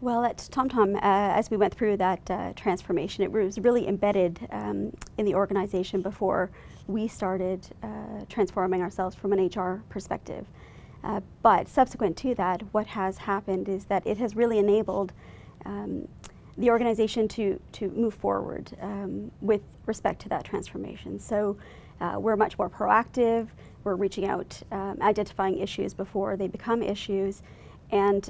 Well, at TomTom, as we went through that transformation, it was really embedded in the organization before we started transforming ourselves from an HR perspective. But subsequent to that, what has happened is that it has really enabled the organization to move forward with respect to that transformation. So we're much more proactive, we're reaching out, identifying issues before they become issues, and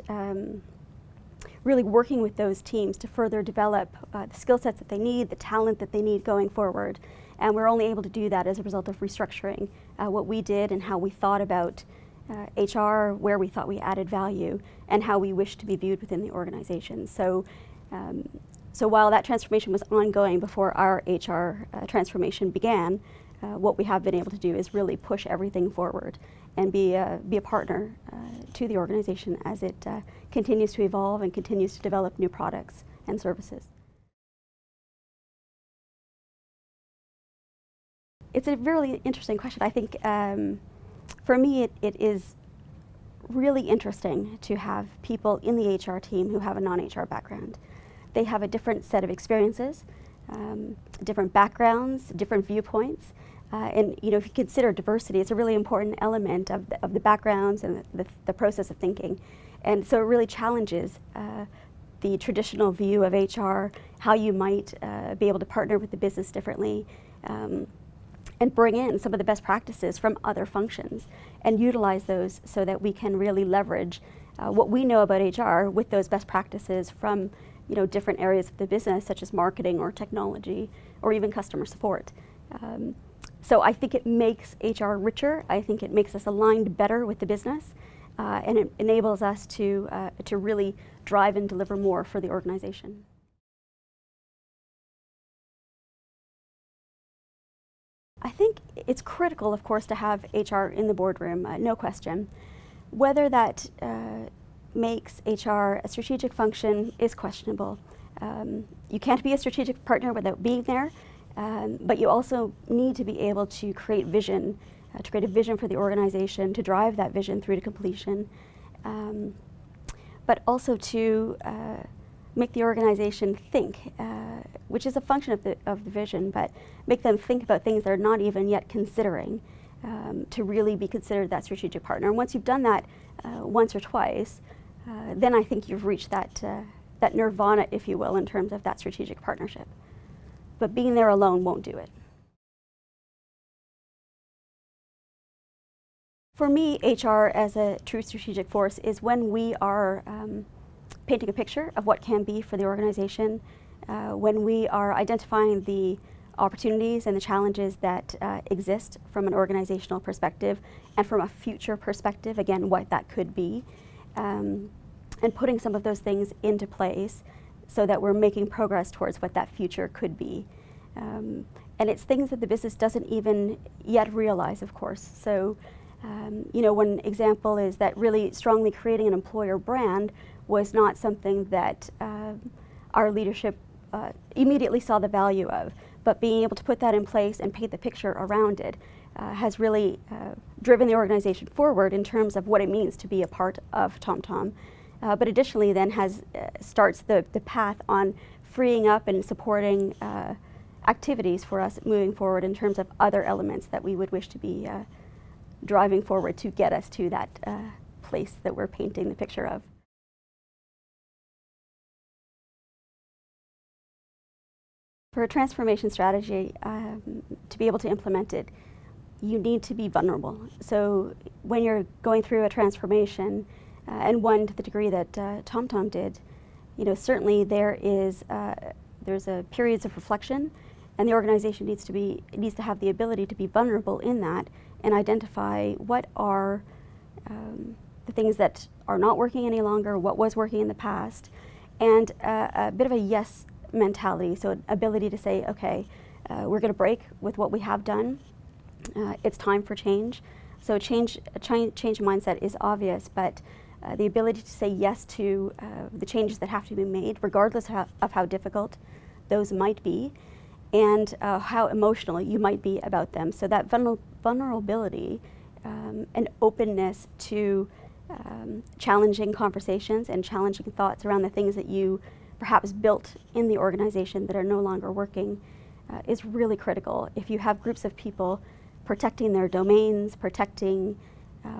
really working with those teams to further develop the skill sets that they need, the talent that they need going forward. And we're only able to do that as a result of restructuring what we did and how we thought about HR, where we thought we added value, and how we wished to be viewed within the organization. So while that transformation was ongoing before our HR transformation began, what we have been able to do is really push everything forward and be a partner to the organization as it continues to evolve and continues to develop new products and services. It's a really interesting question. I think for me it is really interesting to have people in the HR team who have a non-HR background. They have a different set of experiences, different backgrounds, different viewpoints. And if you consider diversity, it's a really important element of the backgrounds and the process of thinking. And so it really challenges the traditional view of HR, how you might be able to partner with the business differently, and bring in some of the best practices from other functions and utilize those so that we can really leverage what we know about HR with those best practices from different areas of the business, such as marketing or technology or even customer support. So I think it makes HR richer. I think it makes us aligned better with the business, and it enables us to really drive and deliver more for the organization. I think it's critical, of course, to have HR in the boardroom, no question. Whether that makes HR a strategic function is questionable. You can't be a strategic partner without being there. But you also need to be able to create vision, to create a vision for the organization, to drive that vision through to completion, but also to make the organization think, which is a function of the vision, but make them think about things they're not even yet considering, to really be considered that strategic partner. And once you've done that once or twice, then I think you've reached that nirvana, if you will, in terms of that strategic partnership. But being there alone won't do it. For me, HR as a true strategic force is when we are painting a picture of what can be for the organization, when we are identifying the opportunities and the challenges that exist from an organizational perspective and from a future perspective, again, what that could be, and putting some of those things into place so that we're making progress towards what that future could be. And it's things that the business doesn't even yet realize, of course. So, one example is that really strongly creating an employer brand was not something that our leadership immediately saw the value of, but being able to put that in place and paint the picture around it has really driven the organization forward in terms of what it means to be a part of TomTom. But additionally then starts the path on freeing up and supporting activities for us moving forward in terms of other elements that we would wish to be driving forward to get us to that place that we're painting the picture of. For a transformation strategy, to be able to implement it, you need to be vulnerable. So when you're going through a transformation, and one to the degree that TomTom did, certainly there's a periods of reflection, and the organization needs to have the ability to be vulnerable in that and identify what are the things that are not working any longer, what was working in the past, and a bit of a yes mentality, so an ability to say, okay, we're going to break with what we have done. It's time for change. So change mindset is obvious, but the ability to say yes to the changes that have to be made, regardless of how difficult those might be, and how emotional you might be about them. So that vulnerability and openness to challenging conversations and challenging thoughts around the things that you perhaps built in the organization that are no longer working is really critical. If you have groups of people protecting their domains, protecting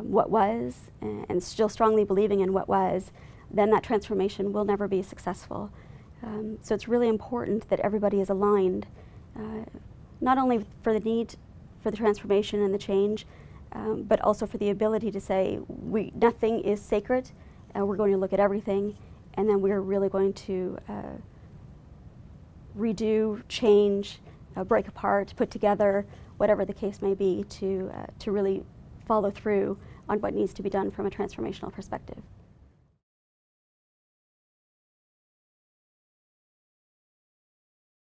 what was, and still strongly believing in what was, then that transformation will never be successful. So it's really important that everybody is aligned, not only for the need for the transformation and the change, but also for the ability to say, nothing is sacred, we're going to look at everything, and then we're really going to redo, change, break apart, put together, whatever the case may be, to really follow through on what needs to be done from a transformational perspective.